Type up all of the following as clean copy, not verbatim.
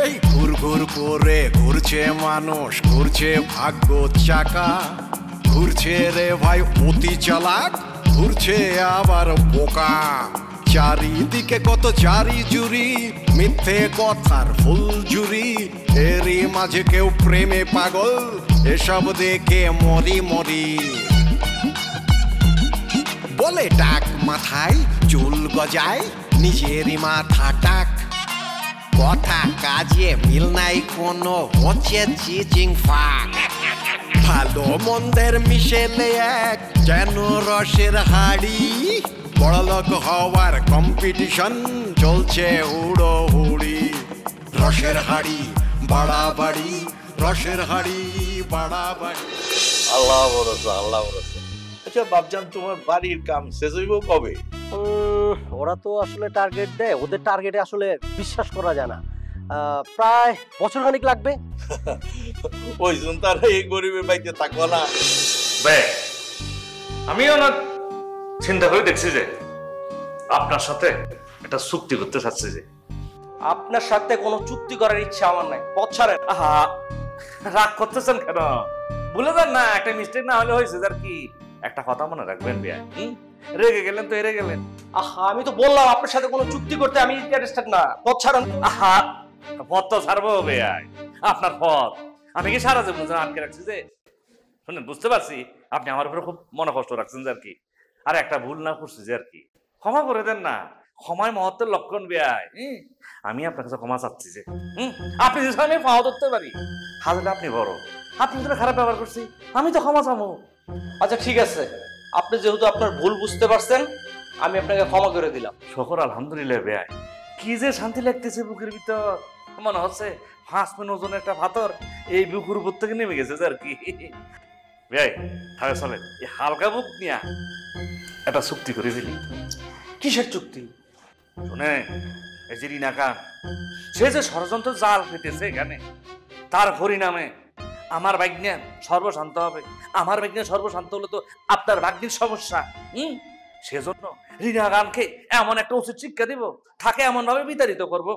এই ঘুর ঘুর করে ঘুরছে মানুষ, ঘুরছে ভাগ্য চাকা, ঘুরছে রে ভাই অতি চালাক, ঘুরছে আবার বোকা। চারিদিকে কত চারি জুরি, মিথ্যে কথার ফুলঝুরি, এরই মাঝে কেউ প্রেমে পাগল, এসব দেখে মরি মরি। বলে টাক মাথায় চুল গজায়, নিজেরই মাথা টাক, কথা কাজে মিল নাই কোনো, হচ্ছে চিচিং ফাক। ভালো মন্দের মিশেলে এক যেন রসের হাড়ি, বড়লোক হওয়ার কম্পিটিশন চলছে হুড়ো হুড়ি। রসের হাড়ি বাড়াবাড়ি, রসের হাড়ি বাড়াবাড়ি। আল্লাহ ভরসা, আল্লাহ ভরসা। আচ্ছা বাপজান, তোমার বাড়ির কাম শেষ হইব কবে? ওরা তো আসলে টার্গেট দেয়, ওদের টার্গেটে আসলে বিশ্বাস করা যায় না। প্রায় বছর খানিক লাগবে। ওই জন্য তার এই গরিবের বাড়িতে থাকবো না। আমিও না চিন্তা করে দেখছি যে আপনার সাথে একটা চুক্তি করতে চাচ্ছি। যে আপনার সাথে কোনো চুক্তি করার ইচ্ছা আমার নাই, পথ ছাড়েন। আহা, রাগ করতেছেন কেন? ভুলে যান না, একটা মিস্টেক না হলে হয়েছে আর কি। একটা কথা মনে রাখবেন বিয়া, রেগে গেলেন তো হেরে গেলেন। আহা, আমি তো বললাম আপনার সাথে কোনো চুক্তি করতে আমি ইন্টারেস্টেড না, পথ ছাড়েন। আহা, পথ তো ছাড়বো বিয়া, আপনার পথ আমি কি সারা জীবন আটকে রাখছি? যে শুনেন, বুঝতে পারছি আপনি আমার উপরে খুব মনে কষ্ট রাখছেন যে আর কি, আর একটা ভুল না করছি যে আর কি, ক্ষমা করে দেন না। ক্ষমায় মহত্বের লক্ষণ বিয়ায়। আমি আপনার কাছে ক্ষমা চাচ্ছি যে আপনি যে আমি পাওয়া ধরতে পারি, হাজলে আপনি বড়, আপনি যদি খারাপ ব্যবহার করছি আমি তো ক্ষমা চাবো। আচ্ছা ঠিক আছে, আপনি যেহেতু আপনার ভুল বুঝতে পারছেন, আমি আপনাকে ক্ষমা করে দিলাম। শকর আলহামদুলিল্লাহ বিয়ায়। কি যে শান্তি লাগতেছে বুকের ভিতর, মনে হচ্ছে 5 মিনিট ওজনের একটা পাথর এই বুকের উপর থেকে নেমে গেছে আর কি। বিয়ায় তাহলে চলেন এই হালকা বুক নিয়া একটা চুক্তি করে ফেলি। কিসের চুক্তি? শুনে, এই যে রিনা খান, সে যে ষড়যন্ত্র জাল পেতেছে এখানে, তার হরিনামে আমার ভাগ্নে সর্বশান্ত হবে। আমার ভাগ্নে সর্বশান্ত হলে তো আপনার ভাগ্নির সমস্যা। সেজন্য রিনা খানকে এমন একটা উচিত শিক্ষা দিব, তাকে এমন ভাবে বিতাড়িত করব,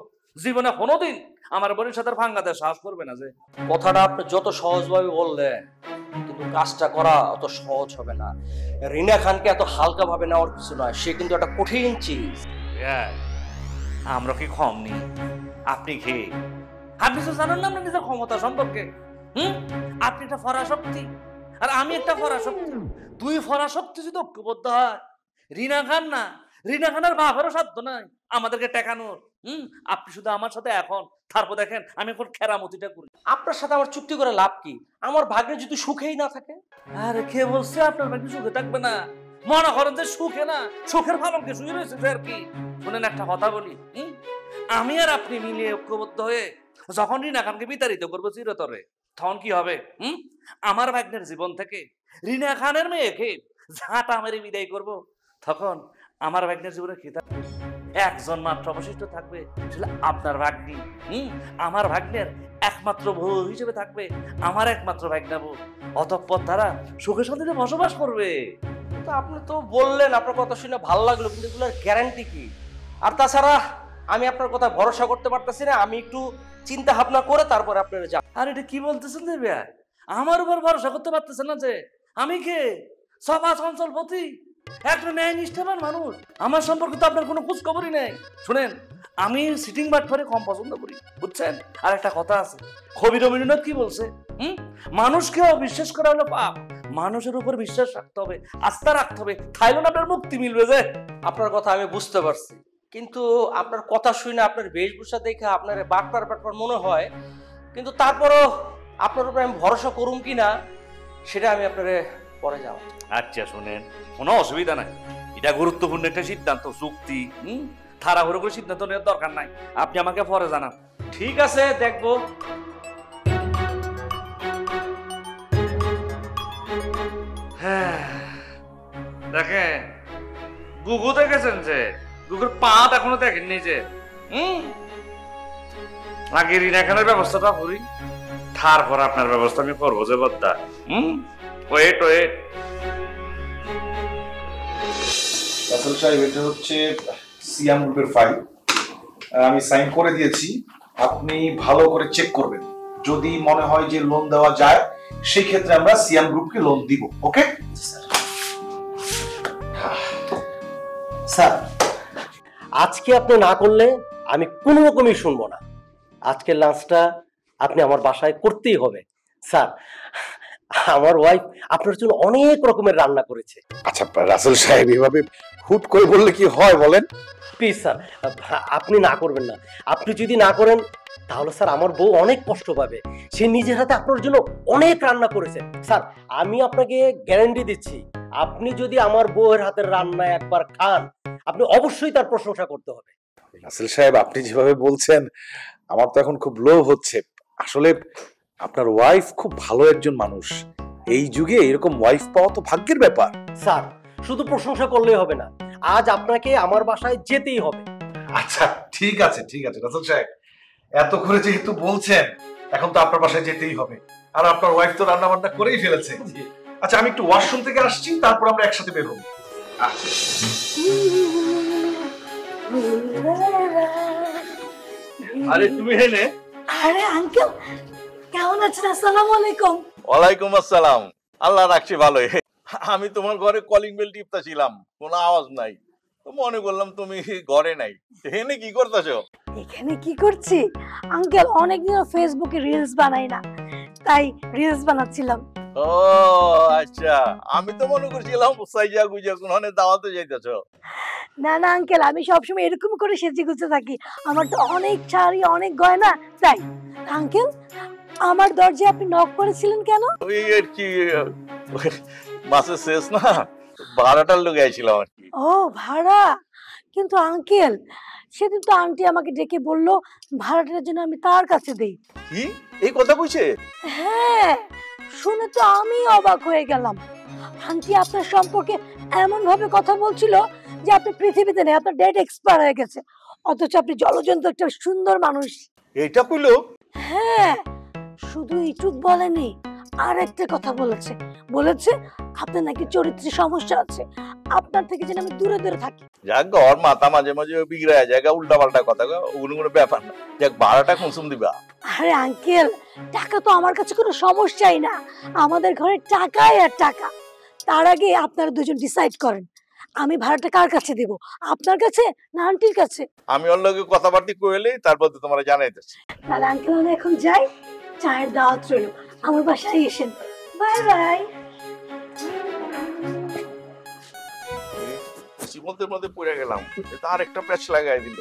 জীবনে কোনোদিন আমার বোনের সাথে ভাঙ্গাতে সাহস করবে না। যে কথাটা আপনি যত সহজভাবে বললেন, কিন্তু কাজটা করা অত সহজ হবে না। রিনা খানকে এত হালকা ভাবে নেওয়ার কিছু নয়, সে কিন্তু একটা কঠিন চিজ। আমরা কি কম নি? আপনি খেয়ে আপনি তো জানেন না আপনার নিজের ক্ষমতা সম্পর্কে। আপনি একটা ফরাশক্তি আর আমি একটা ফরাশক্তি, দুই ফরাশক্তি যদি ঐক্যবদ্ধ হয়, রিনা খান না, রিনা খানের বাপেরও সাধ্য নাই আমাদেরকে টেকানোর। আপনি শুধু আমার সাথে এখন, তারপর দেখেন আমি এখন খেরামতিটা করি। আপনার সাথে আমার চুক্তি করে লাভ কি? আমার ভাগ্নে যদি সুখেই না থাকে। আরে কে বলছে আপনার ভাগ্নে সুখে থাকবে না? মনে করেন যে সুখে না, সুখের ভালকে শুয়ে রয়েছে আর কি। শুনেন একটা কথা বলি, আমি আর আপনি মিলিয়ে ঐক্যবদ্ধ হয়ে যখন রিনা খানকে বিতাড়িত করবো চিরতরে, তখন কি হবে? আমার ভাগ্নের জীবন থেকে রিনা খানের মেয়েকে ঝাঁটা মেরে বিদায় করব, তখন আমার ভাগ্নের জীবনে কি থাকবে? একজন মাত্র অবশিষ্ট থাকবে, সেটা আপনার ভাগ্নি। আমার ভাগ্নের একমাত্র বউ হিসেবে থাকবে আমার একমাত্র ভাগ্না বউ। অতঃপর তারা সুখে শান্তিতে বসবাস করবে। তো আপনি তো বললেন, আপনার কথা শুনে ভালো লাগলো, কিন্তু এগুলোর গ্যারান্টি কি? আর তাছাড়া আমি আপনার কথা ভরসা করতে পারতেছি না। আমি একটু চিন্তা ভাবনা করে তারপরে আপনারা যান। আর এটা কি বলতেছেন যে ভাই, আমার উপর ভরসা করতে পারতেছেন না? যে আমি কে সভা চঞ্চলপতি, একটা ন্যায় নিষ্ঠাবান মানুষ, আমার সম্পর্কে তো আপনার কোনো খোঁজ খবরই নেই। শুনেন, আমি সিটিং বাটফারে কম পছন্দ করি, বুঝছেন? আর একটা কথা আছে, কবি রবীন্দ্রনাথ কি বলছে, মানুষকে অবিশ্বাস করা হলো পাপ, মানুষের উপর বিশ্বাস রাখতে হবে, আস্থা রাখতে হবে, তাইলে আপনার মুক্তি মিলবে। যে আপনার কথা আমি বুঝতে পারছি, কিন্তু আপনার কথা শুনে, আপনার বেশভূষা দেখে আপনার বাটপার বাটপার মনে হয়, কিন্তু তারপরও আপনার উপরে আমি ভরসা করুম কিনা সেটা আমি আপনারে পরে যাব। আচ্ছা শুনেন, কোনো অসুবিধা নাই, এটা গুরুত্বপূর্ণ একটা সিদ্ধান্ত, চুক্তি, তাড়াহুড়ো করে সিদ্ধান্ত নেওয়ার দরকার নাই, আপনি আমাকে পরে জানান। ঠিক আছে, দেখবো। হ্যাঁ, দেখেন গুগু দেখেছেন যে গুগুর পা এখনো দেখেননি যে আগে রিনা খানের ব্যবস্থাটা করি, তারপর আপনার ব্যবস্থা আমি করবো যে বদ্দা। Wait wait. রাসেল সাহেব, এটা হচ্ছে সিয়াম গ্রুপের ফাইল, আমি সাইন করে দিয়েছি। আপনি ভালো করে চেক করবেন, যদি মনে হয় যে লোন দেওয়া যায় সেই ক্ষেত্রে আমরা সিয়াম গ্রুপকে লোন দিব। ওকে স্যার, আজকে আপনি না করলে আমি কোনো রকমই শুনবো না। আজকের লাঞ্চটা আপনি আমার বাসায় করতেই হবে। স্যার, আমার ওয়াইফ আপনার জন্য অনেক রকমের রান্না করেছে। আচ্ছা রাসেল সাহেব, এভাবে হুট করে বললে কি হয় বলেন? প্লিজ স্যার, আপনি না করবেন না। আপনি যদি না করেন তাহলে স্যার আমার বউ অনেক কষ্ট পাবে। সে নিজের হাতে আপনার জন্য অনেক রান্না করেছে। স্যার, আমি আপনাকে গ্যারান্টি দিচ্ছি, আপনি যদি আমার বউয়ের হাতের রান্না একবার খান, আপনি অবশ্যই তার প্রশংসা করতে হবে। রাসেল সাহেব, আপনি যেভাবে বলছেন আমার তো এখন খুব লোভ হচ্ছে। আসলে আপনার ওয়াইফ খুব ভালো একজন মানুষ। এই যুগে এরকম ওয়াইফ পাওয়া তো ভাগ্যের ব্যাপার। স্যার, শুধু প্রশংসা করলেই হবে না, আজ আপনাকে আমার বাসায় যেতেই হবে। আচ্ছা ঠিক আছে রাসেল সাহেব, এত করে যেহেতু বলছেন এখন তো আপনার বাসায় যেতেই হবে। আর আপনার ওয়াইফ তো রান্না বান্না করেই ফেলেছে। আচ্ছা আমি একটু ওয়াশরুম থেকে আসছি, তারপর আমরা একসাথে বের হবো। আরে তুমি হেনে? আরে আঙ্কেল, কেমন আছেন? আসসালামু আলাইকুম। ওয়ালাইকুম আসসালাম। আল্লাহ রাখছি ভালোই। আমি তোমার ঘরে কলিং বেল টিপতেছিলাম, কোনো আওয়াজ নাই, তো মনে করলাম তুমি ঘরে নাই। হেনে কি করতেছো? এখানে কি করছি আঙ্কেল, অনেকদিন ফেসবুকে রিলস বানাই না, তাই রিলস বানাচ্ছিলাম। ও আচ্ছা, আমি তো মনে করছিলাম সাইজা গুজা কোন দাওয়াতে যাইতেছো। না না আঙ্কেল, আমি সবসময় এরকম করে সেজে গুজে থাকি। আমার তো অনেক শাড়ি, অনেক গয়না, তাই। আঙ্কেল, আমার দরজায় আপনি নক করেছিলেন কেন? ওই আর কি, মাসের শেষ না, ভাড়াটার লোক আইছিলাম আর কি। ও ভাড়া? কিন্তু আঙ্কেল, সেদিন তো আন্টি আমাকে ডেকে বললো ভাড়াটার জন্য আমি তার কাছে দেই। কি এই কথা কইছে? হ্যাঁ, শুনে তো আমি অবাক হয়ে গেলাম। আন্টি আপনার সম্পর্কে এমন ভাবে কথা বলছিল যে আপনি পৃথিবীতে নেই, আপনার ডেট এক্সপায়ার হয়ে গেছে, অথচ আপনি জলজন্ত একটা সুন্দর মানুষ। এইটা কইলো? হ্যাঁ, শুধু এইটুক বলেনি, আর একটা কথা বলেছে। বলেছে আপনার নাকি চরিত্রে সমস্যা আছে, আপনার থেকে যেন আমি দূরে দূরে থাকি। যাক, ঘর মাথা মাঝে মাঝে বিগড়ায় জায়গা, উল্টা পাল্টা কথা, ওগুলো কোনো ব্যাপার না। যাক, ভাড়াটা কনসুম দিবা। আরে আঙ্কেল, টাকা তো আমার কাছে কোনো সমস্যাই না, আমাদের ঘরে টাকাই আর টাকা। তার আগে আপনারা দুজন ডিসাইড করেন, আমি ভাড়াটা কার কাছে দেব, আপনার কাছে না আন্টির কাছে? আমি ওর লগে কথাবার্তা কইলেই তারপর তো তোমরা জানাইতেছি। তাহলে আঙ্কেল আমি এখন যাই, চায়ের দাওয়াত রইল, আমার বাসায় এসেন। Bye bye. জীবনের মধ্যে পড়ে গেলাম, তার একটা প্যাচ লাগাই দিল।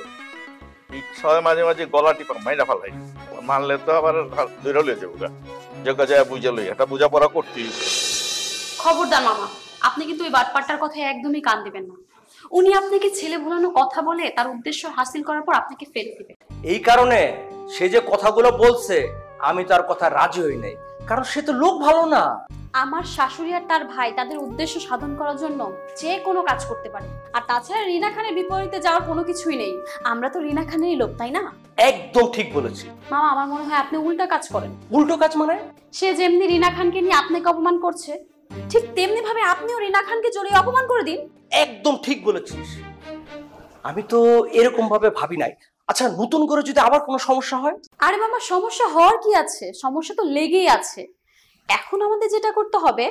ইচ্ছায় মাঝে মাঝে গলা টিপা মাইরা ফালাই, মারলে তো আবার ধরে লয়ে যাবো গা। জায়গা যায় বুঝে লই, একটা বোঝাপড়া করতেই। খবরদার মামা, আপনি কিন্তু ওই বাটপারটার কথায় একদমই কান দিবেন না। উনি আপনাকে ছেলে ভোলানো কথা বলে তার উদ্দেশ্য হাসিল করার পর আপনাকে ফেলে দিবে। এই কারণে সে যে কথাগুলো বলছে আমি তার কথা রাজি হই নাই, কারণ সে তো লোক ভালো না। আমার শাশুড়ি আর তার ভাই তাদের উদ্দেশ্য সাধন করার জন্য যে কোনো কাজ করতে পারে। আর তাছাড়া রিনা খানের বিপরীতে যাওয়ার কোনো কিছুই নেই, আমরা তো রিনা খানেরই লোক, তাই না? একদম ঠিক বলেছি মামা, আমার মনে হয় আপনি উল্টা কাজ করেন। উল্টো কাজ মানে? সে যেমনি রিনা খানকে নিয়ে আপনাকে অপমান করছে, ঠিক তেমনি ভাবে আপনিও রিনা খানকে জড়িয়ে অপমান করে দিন। একদম ঠিক বলেছিস, আমি তো এরকম ভাবে ভাবি নাই। আচ্ছা, নতুন করে যদি আবার কোনো সমস্যা হয়? আরে মামা, সমস্যা হওয়ার কি আছে, সমস্যা তো লেগেই আছে। এখন আমাদের যেটা করতে হবে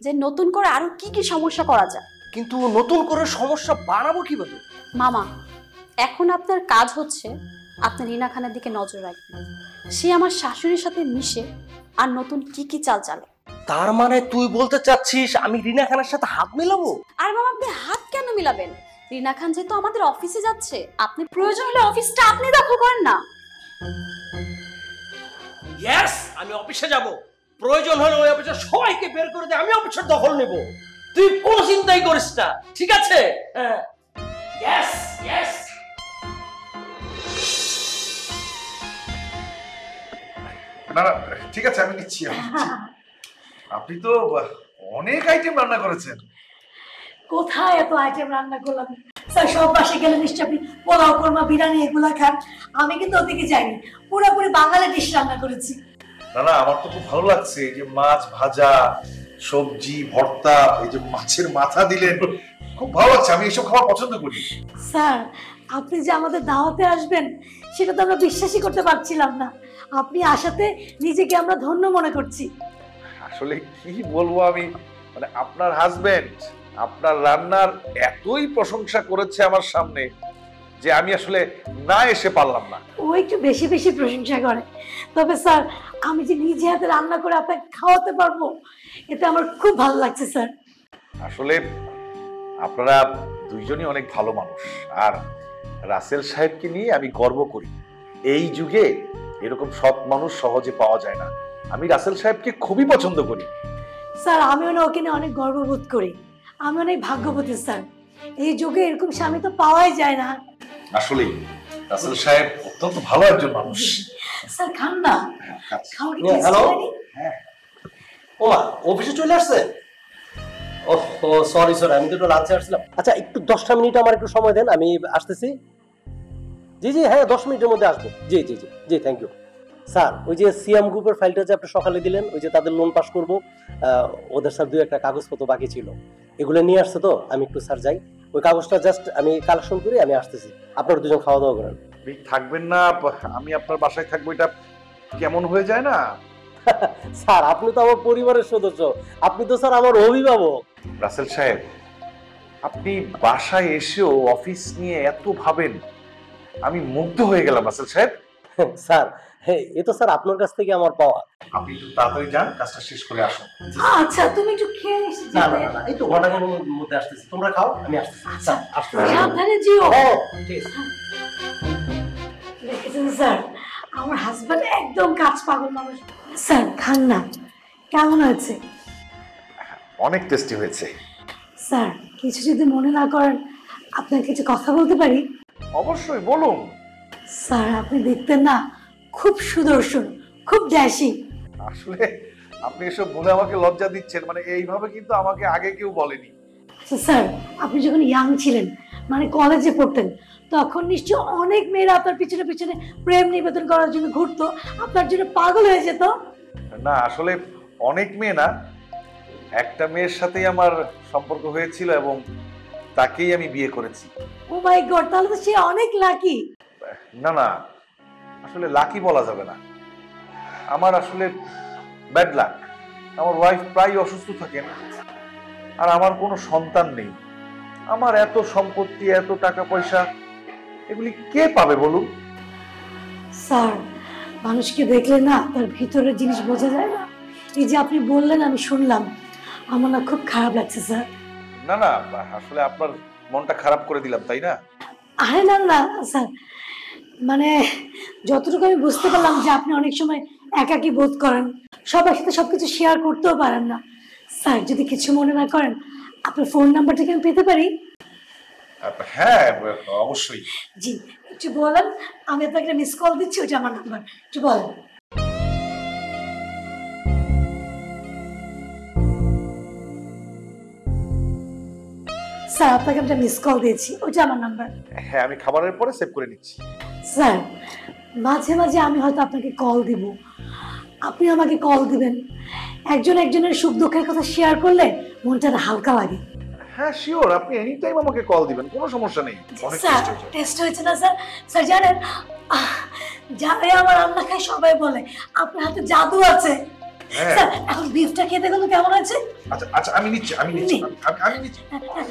যে নতুন করে আরো কি কি সমস্যা করা যায়। কিন্তু নতুন করে সমস্যা বাড়াবো কিভাবে? মামা, এখন আপনার কাজ হচ্ছে আপনি রিনা খানের দিকে নজর রাখবেন। সে আমার শাশুড়ির সাথে মিশে আর নতুন কি কি চাল চালে। তার মানে তুই বলতে চাচ্ছিস আমি রিনা খানের সাথে হাত মেলাবো? আর মামা, আপনি হাত কেন মিলাবেন? রিনা খান যেহেতু আমাদের অফিসে যাচ্ছে, আপনি প্রয়োজন হলে অফিসটা আপনি দখল করেন না। ইয়েস, আমি অফিসে যাব, প্রয়োজন হলে ওই অফিসে সবাইকে বের করে দিয়ে আমি অফিসের দখল নেব। তুই কোনো চিন্তাই করিস না, ঠিক আছে? Yes yes. না না ঠিক আছে, আমি নিচ্ছি। আপনি তো অনেক আইটেম রান্না করেছেন। কোথায় এত আইটেম রান্না করলাম স্যার? সব বাসে গেলে নিশ্চয় আপনি পোলাও, কোরমা, বিরিয়ানি এগুলা খান। আমি কিন্তু ওদিকে যাইনি, পুরোপুরি বাঙালি ডিশ রান্না করেছি। না না, আমার তো খুব ভালো লাগছে, এই যে মাছ ভাজা, সবজি ভর্তা, এই যে মাছের মাথা দিলেন, খুব ভালো লাগছে। আমি এসব খাবার পছন্দ করি। স্যার, আপনি যে আমাদের দাওয়াতে আসবেন সেটা তো আমরা বিশ্বাসই করতে পারছিলাম না। আপনি আসাতে নিজেকে আমরা ধন্য মনে করছি। আসলে কি বলবো আমি, মানে আপনার হাজবেন্ড আপনার রান্নার এতই প্রশংসা করেছে আমার সামনে যে আমি আসলে না এসে পারলাম না। ও একটু বেশি বেশি প্রশংসা করে, তবে স্যার আমি যে নিজে হাতে রান্না করে আপনাকে খাওয়াতে পারবো এটা আমার খুব ভালো লাগছে স্যার। আসলে আপনারা দুইজনই অনেক ভালো মানুষ, আর রাসেল সাহেবকে নিয়ে আমি গর্ব করি। এই যুগে এরকম সৎ মানুষ সহজে পাওয়া যায় না। আমি রাসেল সাহেবকে খুবই পছন্দ করি। স্যার আমিও না ওকে নিয়ে অনেক গর্ববোধ করি। আমি অনেক ভাগ্যবতী স্যার, এই যুগে এরকম স্বামী তো পাওয়াই যায় না। আসলে রাসেল সাহেব অত্যন্ত ভালো একজন মানুষ। স্যার খান না, খাওয়া কি টেস্টি হ্যালো হয়নি? ওমা অফিসে চলে আসছে? ওহো সরি স্যার, আমি তো একটু লাঞ্চে আসছিলাম। আচ্ছা একটু 10টা মিনিট আমার একটু সময় দেন, আমি আসতেছি। জি জি হ্যাঁ 10 মিনিটের মধ্যে আসবো। জি জি জি জি থ্যাংক ইউ স্যার। ওই যে সিএম গ্রুপের ফাইলটা যে আপনি সকালে দিলেন, ওই যে তাদের লোন পাস করবো, ওদের স্যার 2-1টা কাগজপত্র বাকি ছিল, এগুলো নিয়ে আসছে। তো আমি একটু স্যার যাই, ওই কাগজটা জাস্ট আমি কালেকশন করে আমি আসতেছি। আপনারা দুজন খাওয়া দাওয়া করেন। থাকবেন না, আমি আপনার বাসায় থাকবো, এটা কেমন হয়ে যায় না? স্যার আপনি তো আমার পরিবারের সদস্য, আপনি তো স্যার আমার অভিভাবক। রাসেল সাহেব আপনি বাসায় এসেও অফিস নিয়ে এত ভাবেন, আমি মুগ্ধ হয়ে গেলাম রাসেল সাহেব। স্যার এ তো স্যার আপনার কাছ থেকে আমার পাওয়া। আপনি একটু তাড়াতাড়ি যান, কাজটা শেষ করে আসুন। আচ্ছা তুমি একটু খেয়ে এসে না যাবে। না না এই তো ঘন্টাখানের মধ্যে আসতেছি, তোমরা খাও আমি আসতেছি। স্যার আসতেছি। সাবধানে যেও। হ্যাঁ ঠিক আছে। দেখেছেন স্যার আমার হাজবেন্ড একদম কাজ পাগল মানুষ। স্যার খান না, কেমন হয়েছে? অনেক টেস্টি হয়েছে। স্যার কিছু যদি মনে না করেন আপনার কিছু কথা বলতে পারি? অবশ্যই বলুন। স্যার আপনি দেখতেন না খুব সুদর্শন, খুব ড্যাশিং। আসলে আপনি এসব বলে আমাকে লজ্জা দিচ্ছেন, মানে এইভাবে কিন্তু আমাকে আগে কেউ বলেনি। আচ্ছা স্যার আপনি যখন ইয়াং ছিলেন, মানে কলেজে পড়তেন, তখন নিশ্চয় অনেক মেয়েরা আপনার পিছনে পিছনে প্রেম নিবেদন করার জন্য ঘুরতো, আপনার জন্য পাগল হয়ে যেত। না আসলে অনেক মেয়ে না, একটা মেয়ের সাথেই আমার সম্পর্ক হয়েছিল এবং তাকেই আমি বিয়ে করেছি। ও মাই গড, তাহলে তো সে অনেক লাকি। না না আসলে লাকি বলা যাবে না, আমার আসলে ব্যাড লাক। আমার ওয়াইফ প্রায় অসুস্থ থাকেন, আর আমার কোনো সন্তান নেই। আমার এত সম্পত্তি, এত টাকা পয়সা, এগুলি কে পাবে বলুন? স্যার মানুষকে দেখলে না তার ভিতরের জিনিস বোঝা যায় না। এই যে আপনি বললেন আমি শুনলাম, আমার না খুব খারাপ লাগছে স্যার। না না আসলে আপনার মনটা খারাপ করে দিলাম তাই না? আরে না না স্যার, মানে যতটুকু আমি বুঝতে পারলাম যে আপনি অনেক সময় একাকী বোধ করেন, সবার সাথে সবকিছু শেয়ার করতেও পারেন না। স্যার যদি কিছু মনে না করেন আপনার ফোন নাম্বারটা কি আমি পেতে পারি? হ্যাঁ অবশ্যই। জি একটু বলেন, আমি আপনাকে মিস কল দিচ্ছি, ওটা আমার নাম্বার, একটু বলেন। স্যার আপনাকে একটা মিস কল দিয়েছি, ওটা আমার নাম্বার। হ্যাঁ আমি খাবারের পরে সেভ করে নিচ্ছি। স্যার মাঝে মাঝে আমি হয়তো আপনাকে কল দিব, আপনি আমাকে কল দিবেন। একজন একজনের সুখ দুঃখের কথা শেয়ার করলে মনটা হালকা লাগে। হ্যাঁ শিওর, আপনি এনি টাইম আমাকে কল দিবেন, কোনো সমস্যা নেই। অনেক স্যার টেস্ট হয়েছে। টেস্ট হয়েছে না স্যার? স্যার জানেন যারাই আমার রান্না খায় সবাই বলে আপনার হাতে জাদু আছে। হ্যাঁ। স্যার এখন বিফটা খেতে গেলে কেমন আছে? আচ্ছা আচ্ছা আমি নিচ্ছি আমি নিচ্ছি আমি নিচ্ছি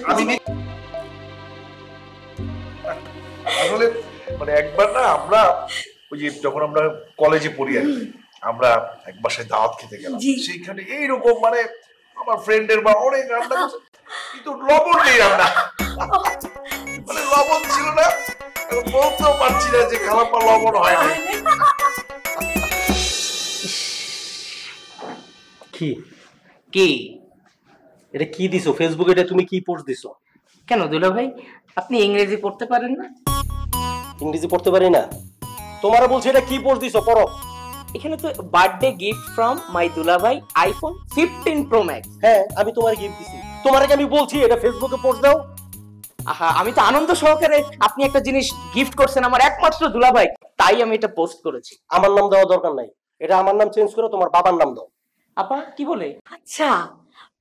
আমি নিচ্ছি। আসলে মানে একবার না আমরা ওই যে যখন আমরা কলেজে পড়ি আর কি, আমরা এক বাসায় দাওয়াত খেতে গেলাম, জি। সেইখানে এইরকম মানে আমার ফ্রেন্ডের বা অনেক রান্না করছে, কিন্তু লবণ নেই রান্না, মানে লবণ ছিল না, এখন বলতেও পারছি না যে খারাপা লবণ হয় না। কি কি এটা কি দিছো ফেসবুকে? এটা তুমি কি পোস্ট দিছো? কেন দুলা ভাই, আপনি ইংরেজি পড়তে পারেন না? ইংরেজি পড়তে পারি না? তোমারা বলছো এটা কি পোস্ট দিছো, পড়ো। এখানে তো বার্থডে গিফট ফ্রম মাই দুলা ভাই, আইফোন 15 প্রো ম্যাক্স। হ্যাঁ আমি তোমার গিফট দিছি, তোমারে কি আমি বলছি এটা ফেসবুকে পোস্ট দাও? আহা, আমি তো আনন্দ সহকারে আপনি একটা জিনিস গিফট করছেন আমার একমাত্র দুলা ভাই, তাই আমি এটা পোস্ট করেছি। আমার নাম দেওয়া দরকার নাই, এটা আমার নাম চেঞ্জ করে তোমার বাবার নাম দাও। আপা কি বলে? আচ্ছা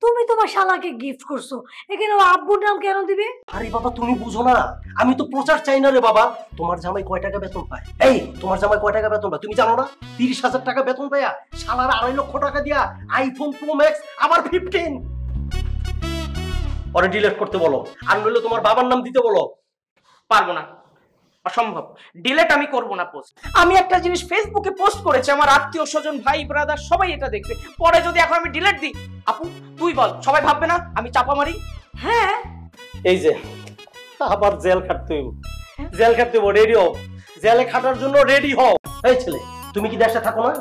তুমি তোমার শালাকে গিফট করছো, এখানে ও আব্বুর নাম কেন দিবে? আরে বাবা তুমি বুঝো না, আমি তো প্রচার চাই না রে বাবা। তোমার জামাই কয় টাকা বেতন পায়? এই তোমার জামাই কয় টাকা বেতন পায় তুমি জানো না? 30,000 টাকা বেতন পায়া শালার 2.5 লক্ষ টাকা দিয়া আইফোন প্রো ম্যাক্স আবার 15 ওরে ডিলিট করতে বলো, আর নইলে তোমার বাবার নাম দিতে বলো। পারবো না, অসম্ভব। ডিলেট আমি করব না পোস্ট। আমি একটা জিনিস ফেসবুকে পোস্ট করেছি, আমার আত্মীয় স্বজন ভাই ব্রাদার সবাই এটা দেখবে। পরে যদি এখন আমি ডিলেট দিই, আপু তুই বল সবাই ভাববে না আমি চাপা মারি? হ্যাঁ এই যে আবার জেল খাটতে রেডি হও, জেলে খাটার জন্য রেডি হও। এই ছেলে তুমি কি দেশে থাকো না?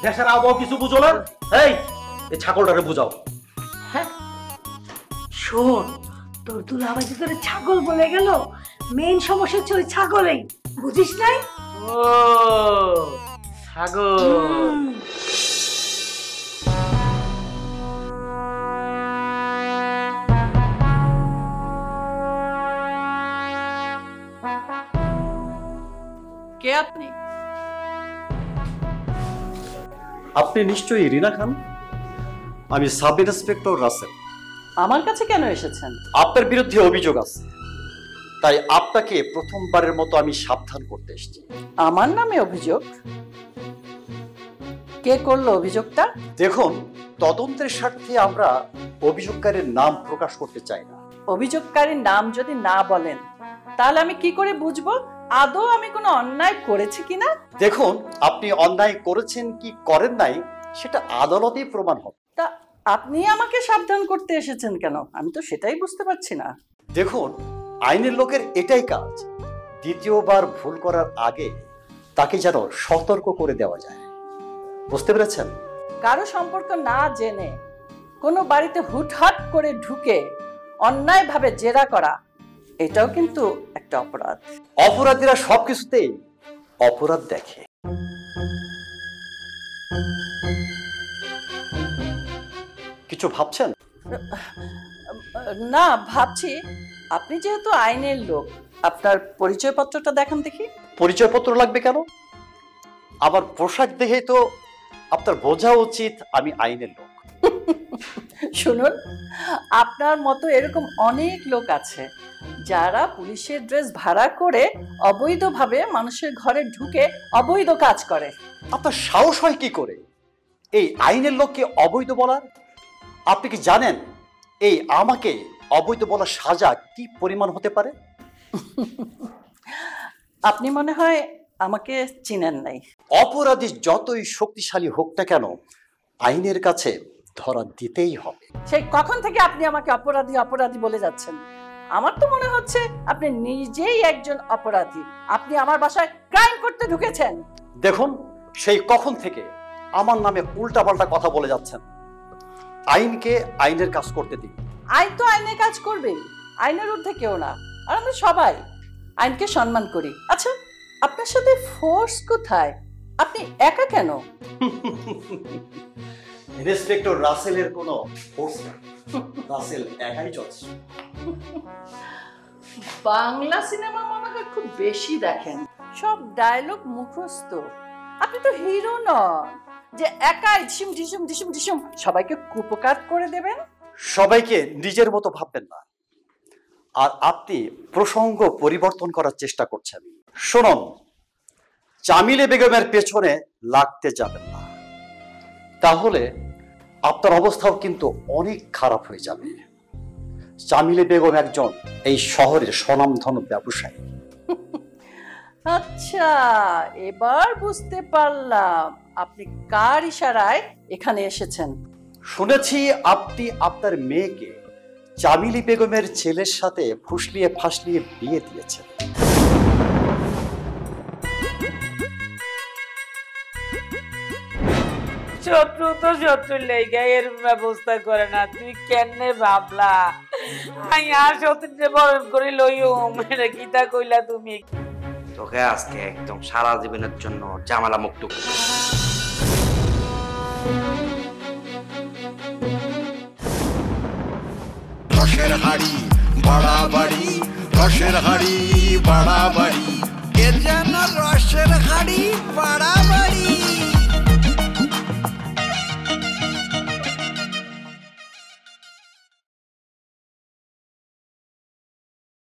দেশের আবহাওয়া কিছু বুঝো না? এই ছাগলটারে বুঝাও। হ্যাঁ শোন, তোর দুলাভাই যে তোরে ছাগল বলে গেল, মেইন সমস্যা হচ্ছে ওই ছাগলেই, বুঝিস নাই? ও ছাগল। কে আপনি? আপনি নিশ্চয়ই রিনা খান। আমি সাব ইন্সপেক্টর রাসেল। আমার কাছে কেন এসেছেন? আপনার বিরুদ্ধে অভিযোগ আছে, তাই আপনাকে প্রথমবারের মতো আমি সাবধান করতে এসেছি। আমার নামে অভিযোগ? কে করলো অভিযোগটা? দেখুন, তদন্তের স্বার্থে আমরা অভিযোগকারীর নাম প্রকাশ করতে চাই না। অভিযোগকারীর নাম যদি না বলেন তাহলে আমি কি করে বুঝবো আদৌ আমি কোনো অন্যায় করেছি কিনা? দেখুন, আপনি অন্যায় করেছেন কি করেন নাই সেটা আদালতেই প্রমাণ হবে। তা আপনি আমাকে সাবধান করতে এসেছেন কেন? আমি তো সেটাই বুঝতে পারছি না। দেখুন, আইনের লোকের এটাই কাজ, দ্বিতীয়বার ভুল করার আগে তাকে যেন সতর্ক করে দেওয়া যায়। বুঝতে পেরেছেন? কারো সম্পর্ক না জেনে কোনো বাড়িতে হুটহাট করে ঢুকে অন্যায়ভাবে জেরা করা, এটাও কিন্তু একটা অপরাধ। অপরাধীরা সবকিছুতেই অপরাধ দেখে। কিছু ভাবছেন? না, ভাবছি আপনি যেহেতু আইনের লোক, আপনার পরিচয়পত্রটা দেখান দেখি। পরিচয়পত্র লাগবে কেন? আমার পোশাক দেখেই তো আপনার বোঝা উচিত আমি আইনের লোক। শুনুন, আপনার মতো এরকম অনেক লোক আছে যারা পুলিশের ড্রেস ভাড়া করে অবৈধভাবে মানুষের ঘরে ঢুকে অবৈধ কাজ করে। আপনার সাহস হয় কি করে এই আইনের লোককে অবৈধ বলার? আপনি কি জানেন এই আমাকে অবৈধ বলার সাজা কি পরিমাণ হতে পারে? আপনি মনে হয় আমাকে চিনেন নাই। অপরাধী যতই শক্তিশালী হোক না কেন, আইনের কাছে ধরা দিতেই হবে। সেই কখন থেকে আপনি আমাকে অপরাধী অপরাধী বলে যাচ্ছেন? আমার তো মনে হচ্ছে আপনি নিজেই একজন অপরাধী। আপনি আমার বাসায় ক্রাইম করতে ঢুকেছেন। দেখুন, সেই কখন থেকে আমার নামে উল্টাপাল্টা কথা বলে যাচ্ছেন। আইনকে আইনের কাজ করতে দিন। আইন তো আইনের কাজ করবেই, আইনের ঊর্ধ্বে কেউ না। আর আমরা সবাই আইনকে সম্মান করি। আচ্ছা, আপনার সাথে ফোর্স কোথায়? আপনি একা কেন? ইন্সপেক্টর রাসেলের কোনো ফোর্স না, রাসেল একাই চলছে। বাংলা সিনেমা মনে হয় খুব বেশি দেখেন, সব ডায়লগ মুখস্থ। আপনি তো হিরো নন যে একাই ঝিসুম ঝিসুম ঝিসুম ঝিসুম সবাইকে কুপকার করে দেবেন। সবাইকে নিজের মতো ভাববেন না, আর আপনি প্রসঙ্গ পরিবর্তন করার চেষ্টা করছেন। শুনুন, জামিলে বেগমের পেছনে লাগতে যাবেন না, তাহলে আপনার অবস্থাও কিন্তু অনেক খারাপ হয়ে যাবে। জামিলে বেগম একজন এই শহরের স্বনামধন্য ব্যবসায়ী। আচ্ছা, এবার বুঝতে পারলাম আপনি কার ইশারায় এখানে এসেছেন। শুনেছি আপনি আপনার মেয়েকে জামিলি বেগমের ছেলের সাথে ফুসলিয়ে ফাসলিয়ে বিয়ে দিয়েছেন। শত্রু তো শত্রুর লেগে এর ব্যবস্থা করে না, তুই কেনে ভাবলা আই আর শত্রুতে বরণ করে লইম? এটা কিতা কইলা তুমি? তোকে আজকে একদম সারা জীবনের জন্য জামালা মুক্ত। রসের হাড়ি বাড়াবাড়ি, রসের হাড়ি বাড়াবাড়ি, এর যেন রসের হাড়ি বাড়াবাড়ি।